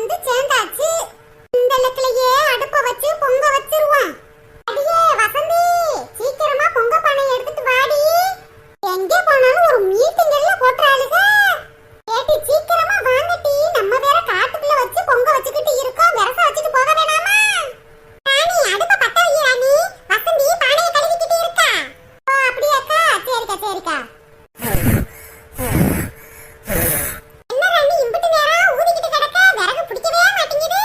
வந்து சேர்ந்தாச்சு. இந்த இடத்துலயே அடுப்ப வச்சு பொங்க வச்சிருவோம். அடியே வசந்தி, சீக்கிரமா பொங்க பானை எடுத்துட்டு வாடி. எங்க போனாலும் ஒரு மீட்டிங் எல்லாம் போட்றாளுக. ஏடி சீக்கிரமா வாங்கடி, நம்ம வேற காட்டுக்குள்ள வச்சு பொங்க வச்சுக்கிட்டு இருக்கோம். விரச வச்சுட்டு போக வேணாமா? ராணி அடுப்ப பத்த வை ராணி. வசந்தி பானையை கழுவிக்கிட்டு இருக்கா. ஓ அப்படியாக்கா, சரிக்கா சரிக்கா. என்ன ராணி இம்புட்டு நேரம் ஊதிக்கிட்டு கிடக்க, விறகு பிடிக்கவே மாட்டேங்குது.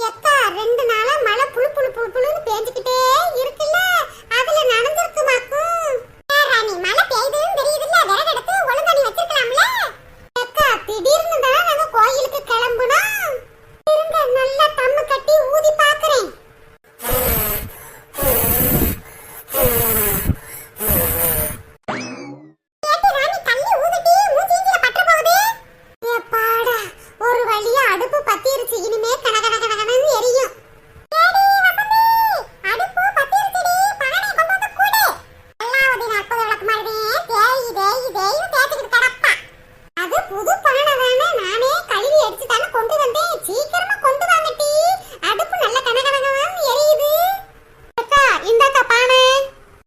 எக்கா 2 நாளா மழை புளு புளு புளு புளுன்னு பேஞ்சுக்கிட்டே இருக்குல்ல, அதுல நனைஞ்சிருக்குமாக்கும். ராணி மழை பெய்யுதுன்னு தெரியுதுல்ல, விறகு எடுத்து ஒழுங்கா நீ வச்சிருக்கலாம்ல. எக்கா திடீர்னு தான் நாங்க கோயிலுக்கு கிளம்புனோம். இருங்க நல்லா தம்மு கட்டி ஊதி பாக்குறேன். ஒரு வழியா அடுப்பு பத்திருச்சு, இனிமே கனகனகனகனு எரியும். ஏடி வசந்தி, அடுப்பு பத்திருச்சுடி, பானை கொண்டு வந்து கூடு. அல்லாவுதீன் அற்புத விளக்குமாறுதே தேய் தேய் தேய்னு தேய்ச்சிக்கிட்டு கிடப்பா. அது புது பானை தானே, நானே கழுவி அடிச்சு தானே கொண்டு வந்தேன். சீக்கிரமா கொண்டு வாங்கட்டி, அடுப்பு நல்ல கனகனகனு எரியுது. அக்கா இந்தாக்கா பானை.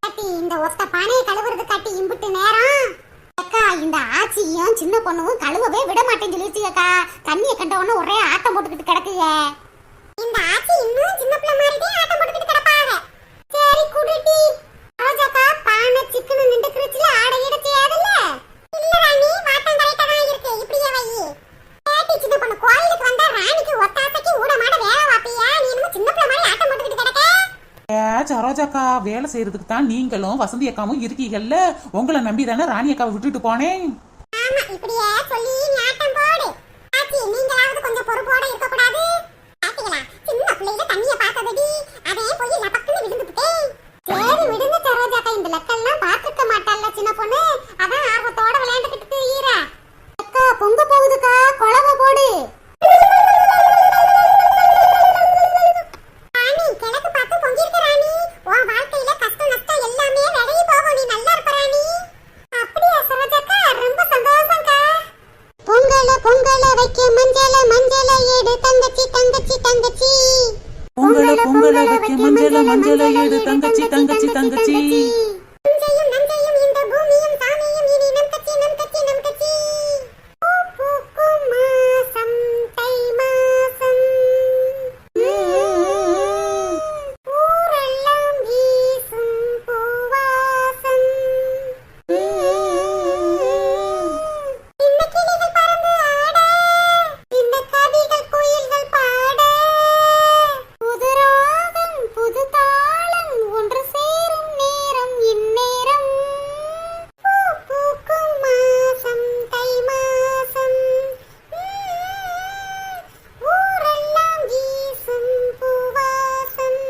காட்டி இந்த ஒத்த பானையை கழுவுறது காட்டி இம்புட்டு நேரம். அக்கா இந்த ஆச்சியும் சின்ன பொண்ணும் கழுவவே விட மாட்டேன்னு சொல்லிருச்சுக்கா. தண்ணியை கண்ட உடனே ஒரே ஆட்டம் போட்டுக்கிட்டு கிடக்குங்க. இந்த ஆச்சி இன்னும் சின்ன பிள்ளை மாதிரியே ஆட்டம் போட்டுக்கிட்டு கிடப்பாங்க. சரி குடுட்டி. ரோஜாக்கா பானை சிக்கன் நின்றுக்குறச்சுல ஆடை இடச்சேதுல்ல. இல்ல ராணி, வாட்டம் கரெக்டா தான் இருக்கு, இப்படியே வை. கேட்டி சின்ன பொண்ணு, கோயிலுக்கு வந்தா ராணிக்கு ஒத்தாசைக்கு ஊட மாட வேலை வாப்பியா? நீ இன்னும் சின்ன பிள்ளை மாதிரி ஆட்டம் போட்டுக்கிட்டு கிடக்க. சரோஜாக்கா, வேலை செய்யறதுக்கு தான் நீங்களும் வசந்தி அக்காவும் இருக்கீங்கல்ல. உங்களை நம்பி தானே ராணி அக்காவை விட்டுட்டு போனேன். ஆமா, இப்படியே சொல்லி ஆட்டம் போடு. ஆச்சி நீங்களாவது கொஞ்சம் பொறுப்போட இருக்க கூடாது. பாத்தீங்களா, சின்ன பிள்ளையில தண்ணிய பார்த்ததடி, அதே போய் லபக்குன்னு விழுந்துட்டேன். சரி விடுங்க சரோஜாக்கா, இந்த லெக்கெல்லாம் பார்த்துக்க மாட்டாள்ல சின்ன பொண்ணு, அதான் ஆர்வத்தோட விளையாண்டுக்கிட்டு தெரியுறா. அக்கா பொங்க போகுதுக்கா, குழம்பு போடு. ராணி கிழக்கு பார்த்து பொங்கிருக்க ராணி. உன் வாழ்க்கையில கஷ்டம் நஷ்டம் எல்லாமே விலகி போகும், நீ நல்லா இருப்ப ராணி. அப்படியா சரோஜாக்கா, ரொம்ப சந்தோஷம்க்கா. பொங்கல பொங்கல வைக்க மஞ்சள மஞ்சள எடு தங்கச்சி தங்கச்சி தங்கச்சி. பொங்கல பொங்கல வைக்க மஞ்சள மஞ்சள எடு தங்கச்சி தங்கச்சி தங்கச்சி. நஞ்சையும் நஞ்சையும் இந்த பூமியும் சாமியும் இனி நம் கச்சி நம் கச்சி நம் கச்சி. பூ பூக்கும் மாசம் தை மாசம், ஊரெல்லாம் வீசும் பூவாசம். இந்த கிளிகள் பறந்து ஆட, இந்த கவிகள் குயில்கள் பாட, புது ராகம் புது தாளம் ஒன்று சேரும் நேரம் இந்நேரம். பூ பூக்கும் மாசம் தை மாசம், ஊரெல்லாம் வீசும் பூவாசம்.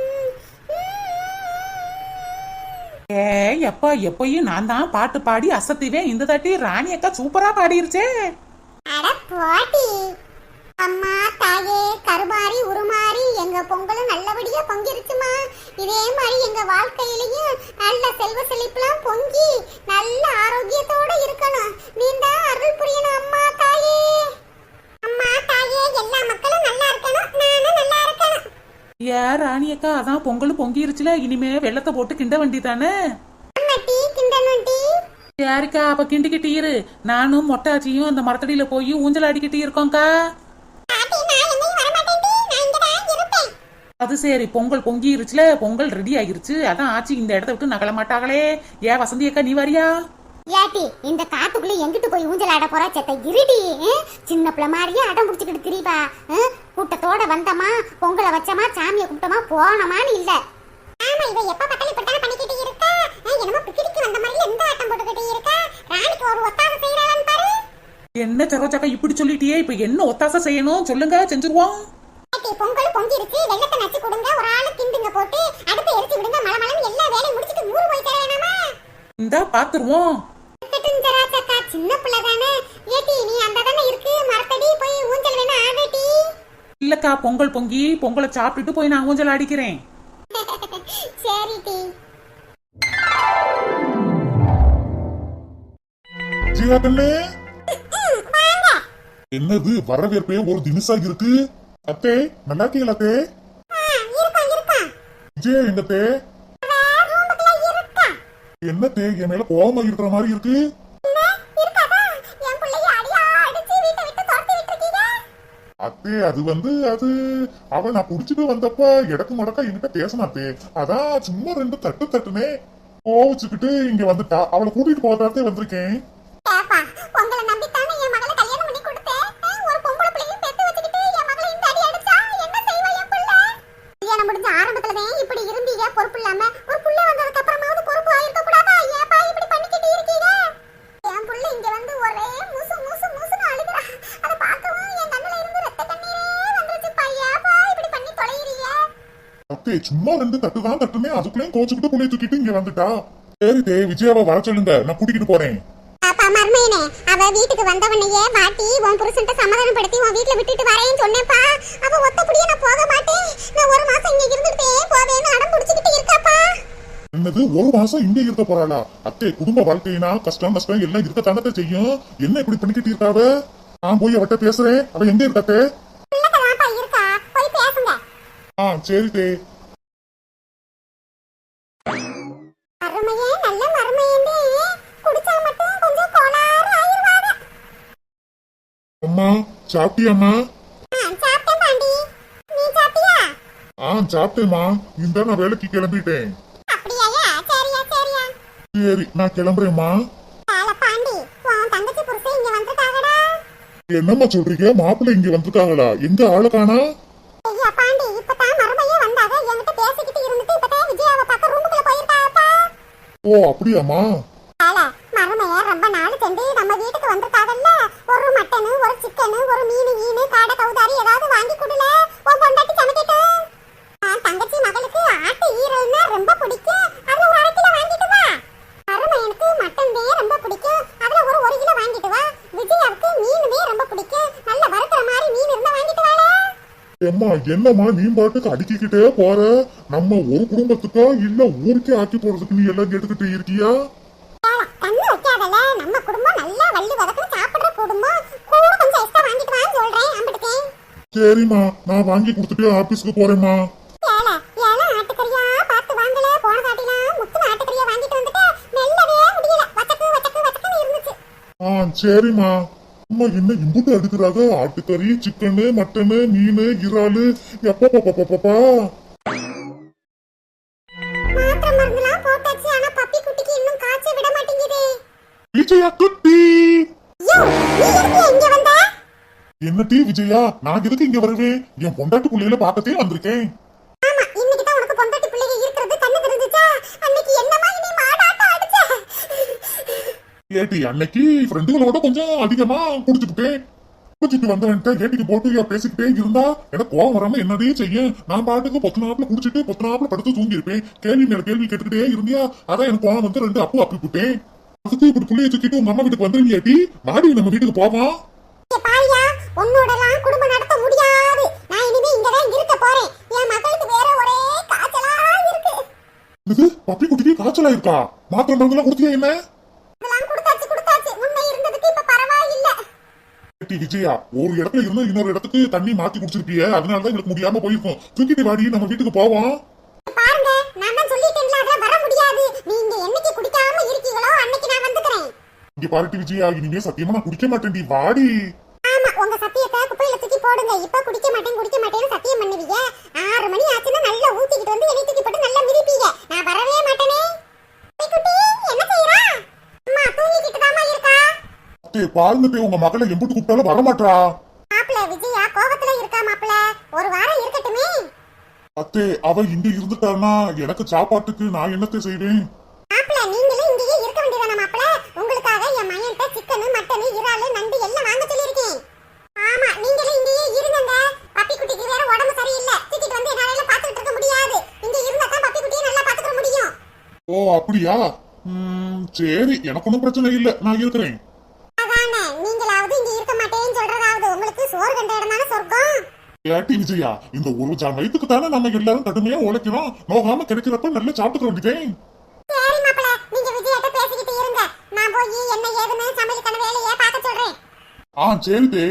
எப்பா எப்பயும் நான் தான் பாட்டு பாடி அசத்திவேன். இந்த தாட்டி ராணி அக்கா சூப்பரா பாடிருச்சே. அட போட்டி. அம்மா தாயே கருமாறி உருமாறி எங்க பொங்கலும் நல்லபடியா பொங்கிருச்சுமா. இதே மாதிரி எங்க வாழ்க்கையிலயும் நல்ல செல்வ செழிப்புலாம் பொங்கி நல்ல ஆரோக்கியத்தோட இருக்கணும். நீ தான் அருள் புரியணும் அம்மா தாயே. அம்மா தாயே, எல்லா மக்களும் நல்லா இருக்கணும், நானும் நல்லா இருக்கணும். ராணி அக்கா, அதான் பொங்கலும் பொங்கிருச்சுல, இனிமே வெள்ளத்தை போட்டு கிண்ட வேண்டி தானே. அம்மா டீ கிண்டணும் டீ. யாருக்கா அப்ப கிண்டிக்கிட்டு இரு, நானும் மொட்டாச்சியும் அந்த மரத்தடியில போய் ஊஞ்சல் ஆடிக்கிட்டு இருக்கோம்க்கா. பாட்டி நான் எங்கேயும் வர மாட்டேன் டீ, நான் இங்க தான் இருப்பேன். அது சரி, பொங்கல் பொங்கிருச்சுல, பொங்கல் ரெடி ஆகிருச்சு, அதான் ஆச்சி இந்த இடத்த விட்டு நகல மாட்டாங்களே. ஏன் வசந்தி அக்கா நீ வரியா? ஏட்டி இந்த காட்டுக்குள்ள எங்கிட்டு போய் ஊஞ்சல் ஆட போற செத்த இருடி. சின்ன பிள்ளை மாதிரியே அடம் பிடிச்சிக்கிட்டு திரிவா. கூட்டத்தோட வந்தமா பொங்கலை வச்சமா சாமியை கும்பிட்டமா போனமான்னு இல்ல. ஆமா, இவ எப்ப பக்கத்துல இப்படிதான் பண்ணிக்கிட்டு இருக்கா. என்னமோ பிக்கிடிக்கு வந்த மாதிரி எந்த ஆட்டம் போட்டுக்கிட்டு இருக்கா. ராணிக்கு ஒரு ஒத்தாசை செய்யறான்னு பாரு. என்ன சரோஜாக்கா இப்படி சொல்லிட்டியே, இப்ப என்ன ஒத்தாசை செய்யணும் சொல்லுங்க, செஞ்சுருவோம். பொங்கல் பொங்கிருச்சு, வெள்ளத்தை நச்சு கொடுங்க, ஒரு ஆளு கிண்டுங்க போட்டு அடுப்பை எரிச்சு விடுங்க, மலை மலம் எல்லா வேலையும் முடிச்சிட்டு ஊரு போய் தர வேணாமா? இந்தா பாத்துருவோம். சின்ன பிள்ளை தானே. ஏட்டி நீ அந்த தானே இருக்கு மரத்தடி போய் ஊஞ்சல் வேணா ஆடட்டி. இல்லக்கா, பொங்கல் பொங்கி பொங்கலை சாப்பிட்டுட்டு போய் நான் ஊஞ்சல் அடிக்கிறேன். சரி டி. ஜீவா கண்ணு, என்னது வரவேற்பே ஒரு தினுசா இருக்கு. அத்தே நல்லா இருக்கீங்களா அத்தே? இருக்கான் இருக்கான். விஜய் எங்கத்தே? ரூமுக்குள்ள இருக்கா. என்னத்தே என் மேல கோவமா இருக்கிற மாதிரி இருக்கு? இருக்காதா? என் பிள்ளைய அடியா அடிச்சு வீட்டை விட்டு துரத்தி விட்டுருக்கீங்க. அத்தே அது அவ நான் குடிச்சிட்டு வந்தப்ப இடக்கு மடக்கா என்கிட்ட பேசினாத்தே. அதான் சும்மா 2 தட்டு தட்டுனே கோவிச்சுக்கிட்டு இங்க வந்துட்டா. அவளை கூட்டிட்டு போதாத்தே வந்திருக்கேன். ஏப்பா, உங்களை நம்பித்தானே என் மகளை கல்யாணம் பண்ணி கொடுத்தேன். ஒரு பொம்பளை பிள்ளையும் பெத்து வச்சுக்கிட்டு என் மகளை இந்த அடி அடிச்சா என்ன செய்வா என் பிள்ளை? கல்யாணம் முடிஞ்ச ஆரம்பத்துலதான் இப்படி இருந்தீங்க பொறுப்பு இல்லாம. ஒரு புள்ள வந்ததுக்கு அப்புறமாவது பொறுப்பு ஆயிருக்க கூடாதா? ஏப்பா இப்படி பண்ணிக்கிட்டு இருக்கீங்க? என் புள்ள இங்க வந்து ஒரே மூசு மூசு மூசுன்னு அழுகுறா. அதை பார்க்கவும் என் கண்ணுல இருந்து ரத்த கண்ணீரே வந்துருச்சுப்பா. ஏப்பா இப்படி பண்ணி தொலைகிறீங்க? அத்தே சும்மா 2 தட்டு தான் தட்டுனே அதுக்குள்ளேயும் கோச்சுக்கிட்டு புள்ளைய தூக்கிட்டு இங்க வந்துட்டா. சரி தே விஜயாவை வர சொல்லுங்க, நான் கூட்டிக்கிட்டு போறேன். அப்பா மர்மையனே, அவ வீட்டுக்கு வந்தவனையே வாட்டி உன் புருஷன்ட்ட சமாதானப்படுத்தி உன் வீட்டுல விட்டுட்டு வரேன்னு சொன்னேப்பா. அவ ஒத்தப்படியே நான் போக மாட்டேன், நான் 1 மாசம் இங்க இருந்துட்டே போவேன்னு அடம் பிடிச்சிக்கிட்டு இருக்காப்பா. என்னது 1 மாசம் இங்க இருக்க போறாளா? அத்தே குடும்ப வாழ்க்கையினா கஷ்டம் நஷ்டம் எல்லாம் இருக்கத்தானத்தை செய்யும். என்ன இப்படி பண்ணிக்கிட்டு இருக்காவ? நான் போய் அவட்ட பேசுறேன். அவ எங்க இருக்காத்தே? உள்ளக்கதாப்பா இருக்கா, போய் பேசுங்க. சரி தே. மருமையே நல்ல மருமையேண்டே, குடிச்சா மட்டும் கொஞ்சம் கோளாறு ஆயிருவாங்க. அம்மா சாப்பிட்டியாம்மா? சாப்பிட்டேன் பாண்டி, நீ சாப்பிட்டியா? சாப்பிட்டேம்மா. இந்த நான் வேலைக்கு கிளம்பிட்டேன். அப்படியாயா? சரியா சரியா. சரி நான் கிளம்புறேம்மா. பாண்டி, உன் தங்கச்சி புருஷன் இங்க வந்திருக்காங்கடா. என்னம்மா சொல்றீங்க? மாப்பிள்ளை இங்க வந்திருக்காங்களா? எங்க ஆளு காணா? ஐயா பாண்டி, இப்பதான் மருமையே வந்தாங்க. என்கிட்ட பேசிக்கிட்டு இருந்துட்டு இப்பதான் விஜயாவை பார்க்க ரூமுக்குள்ள போயிருக்காப்பா. ஓ அப்படியாம்மா? மருமைய ரொம்ப நாள் சென்று நம்ம வீட்டுக்கு வந்திருக்காங்கல்ல. ஒரு மட்டனு, ஒரு சிக்கனு, ஒரு மீனு காடை கவுதாரி ஏதாவது வாங்கி கொடுல, உன் பொண்டாட்டி சமைக்கட்டும். தங்கச்சி மகளுக்கு ஆட்டு ஈரல்னா ரொம்ப பிடிக்கும், அதுல ஒரு 1/2 கிலோ வாங்கிட்டு வா. மருமையனுக்கு மட்டன் ரொம்ப பிடிக்கும், அதுல ஒரு 1 கிலோ வாங்கிட்டு வா. விஜயாவுக்கு மீனுமே ரொம்ப பிடிக்கும், நல்ல வறுக்கிற மாதிரி மீன் இருந்தா வாங்கிட்டு வாழ. ஏம்மா என்னம்மா நீ பாட்டுக்கு அடிக்கிட்டே போற? நம்ம ஒரு குடும்பத்துக்கா இல்ல ஊருக்கே ஆக்கி போறதுக்கு நீ எல்லாம் கேட்டுக்கிட்டு இருக்கியா? கண்ணு வைக்காதல, நம்ம குடும்பம் நல்லா வள்ளி வதக்குன்னு சாப்பிடுற குடும்பம். கூட கொஞ்சம் எக்ஸ்ட்ரா வாங்கிட்டு வான்னு சொல்றேன். அம்பிட்டுக்கேன். சரிம்மா நான் வாங்கி கொடுத்துட்டு ஆபீஸ்க்கு போறேம்மா. ஏல ஆட்டுக்கறியா பார்த்து வாங்கல. போன காட்டிலாம் முத்துன ஆட்டுக்கறியா வாங்கிட்டு வந்துட்டு மெல்லவே முடியல. வச்சக்குன்னு இருந்துச்சு. சரிம்மா. அம்மா என்ன இம்புட்டு அடுக்குறாங்க? ஆட்டுக்கறி, சிக்கனு, மட்டனு, மீன், இறாலு. எப்பப்பா மாத்திரை மருந்துலாம் போட்டாச்சு, ஆனா பப்பி குட்டிக்கு இன்னும் காய்ச்ச விட மாட்டேங்குதே. விஜயா குட்டி. யோ, நீ எதுக்கு இங்க வந்த? என்ன டீ விஜயா? நான் எதுக்கு இங்க வருவேன்? என் பொண்டாட்டு புள்ளையில பாக்கத்தே வந்திருக்கேன். ஆமா, இன்னைக்கு தான் உனக்கு பொண்டாட்டி பிள்ளைங்க இருக்கிறது கண்ணு தெரிஞ்சுச்சா? அன்னைக்கு என்னமா நீ மாடாட்ட அடிச்ச? ஏட்டி அன்னைக்கு ஃப்ரெண்டுகளோட கொஞ்சம் அதிகமா குடிச்சுக்கிட்டேன். குடிச்சிட்டு வந்தவன்ட்ட ஏட்டிக்கு போட்டு பேசிக்கிட்டே இருந்தா எனக்கு கோவம் வராம என்னதே செய்ய. நான் பாட்டுக்கு பொத்தனாப்புல குடிச்சிட்டு பொத்தனாப்புல படுத்து தூங்கி இருப்பேன். கேள்வி மேல கேள்வி கேட்டுக்கிட்டே இருந்தியா, அதான் எனக்கு கோவம் வந்து 2 அப்பி விட்டேன். அதுக்கு இப்படி புள்ளைய தூக்கிட்டு உங்க அம்மா வீட்டுக்கு வந்துருவியாட்டி? மாடி நம்ம வீட்டுக்கு போவான். பாரியா, உன்னோடலாம் குடும்பம் நடத்த முடியாது. நான் இனிமே இங்கதான் இருக்க போறேன். என் மகளுக்கு வேற ஒரே காய்ச்சலா இருக்கு. இது பப்பி குட்டிக்கு காய்ச்சலா இருக்கா? மாத்திரை மருந்துலாம் கொடுத்தியா என்ன? அதெல்லாம் கொடுத்தாச்சு. முன்ன இருந்ததுக்கு இப்ப பரவாயில்லை. ஏட்டி விஜயா, ஒரு இடத்துல இருந்து இன்னொரு இடத்துக்கு தண்ணி மாத்தி குடிச்சிருப்பிய, அதனாலதான் எனக்கு முடியாம போயிருக்கும். தூக்கிட்டு வாடி நம்ம வீட்டுக்கு போவோம். பாருங்க, நான் தான் சொல்லிட்டேன்ல, அதெல்லாம் வர முடியாது. நீங்க என்னைக்கு குடிக்காம இருக்கீங்களோ அன்னைக்கு நான் வந்துக்கிறேன். இங்க பாருட்டி விஜயா, இனிமே சத்தியமா நான் குடிக்க மாட்டேன்டி. வாடி. ஆமா, உங்க சத்தியத்தை குப்பையில தூக்கி போடுங்க. இப்ப குடிக்க மாட்டேன்னு சத்தியம் பண்ணுவீங்க. 6 மணி ஆச்சுன்னா நல்லா ஊத்திக்கிட்டு வந்து என்னை தூக்கி போட்டு நல்லா மிதிப்பீங்க. நான் வரவே மாட்டேனே. குட்டி என்ன செய்யறா? அம்மா தூங்கிக்கிட்டு தாமா இருக்கா. பாருங்க உங்க மகளை எம்புட்டு கூப்பிட்டாலும் வரமாட்டா. மாப்பிள்ள விஜயா கோவத்துல இருக்கா. மாப்பிள்ள 1 வாரம் இருக்கட்டுமே. அத்தே அவ இங்க இருந்துட்டானா எனக்கு சாப்பாட்டுக்கு நான் என்னத்தை செய்வேன்? மாப்பிள்ள நீங்களும் இங்கேயே இருக்க வேண்டியதானே மாப்பிள்ள? உங்களுக்காக என் மயன்ட்ட சிக்கன், மட்டன், இறால், நண்டு எல்லாம் வாங்க சொல்லியிருக்கேன். ஆமா, நீங்களும் இங்கேயே இருங்க. பப்பி குட்டிக்கு வேற உடம்பு சரியில்லை. தூக்கிட்டு வந்து என்னால பாத்துக்கிட்டு இருக்க முடியாது. இங்க இருந்தா தான் பப்பி குட்டியை நல்லா பாத்துக்க முடியும். ஓ அப்படியா? சரி, எனக்கு ஒன்றும் பிரச்சனை இல்லை, நான் இருக்கிறேன். அதானே, நீங்களாவது இங்க இருக்க மாட்டேன்னு சொல்றதாவது உங்களுக்கு சோறு கண்ட இடம் தானே சொர்க்கம். ஏட்டி விஜயா, இந்த ஒரு ஜான் வயிற்றுக்கு தானே நம்ம எல்லாரும் கடுமையா உழைக்கிறோம். நோகாம கிடைக்கிறப்ப நல்லா சாப்பிட்டுக்க வேண்டியதேன். சரி மாப்பிள்ள, நீங்க விஜயாட்ட பேசிக்கிட்டு இருங்க. நான் போய் என்ன ஏதுன்னு சமையலுக்கான வேலையை பார்க்க சொல்றேன். சரி தே.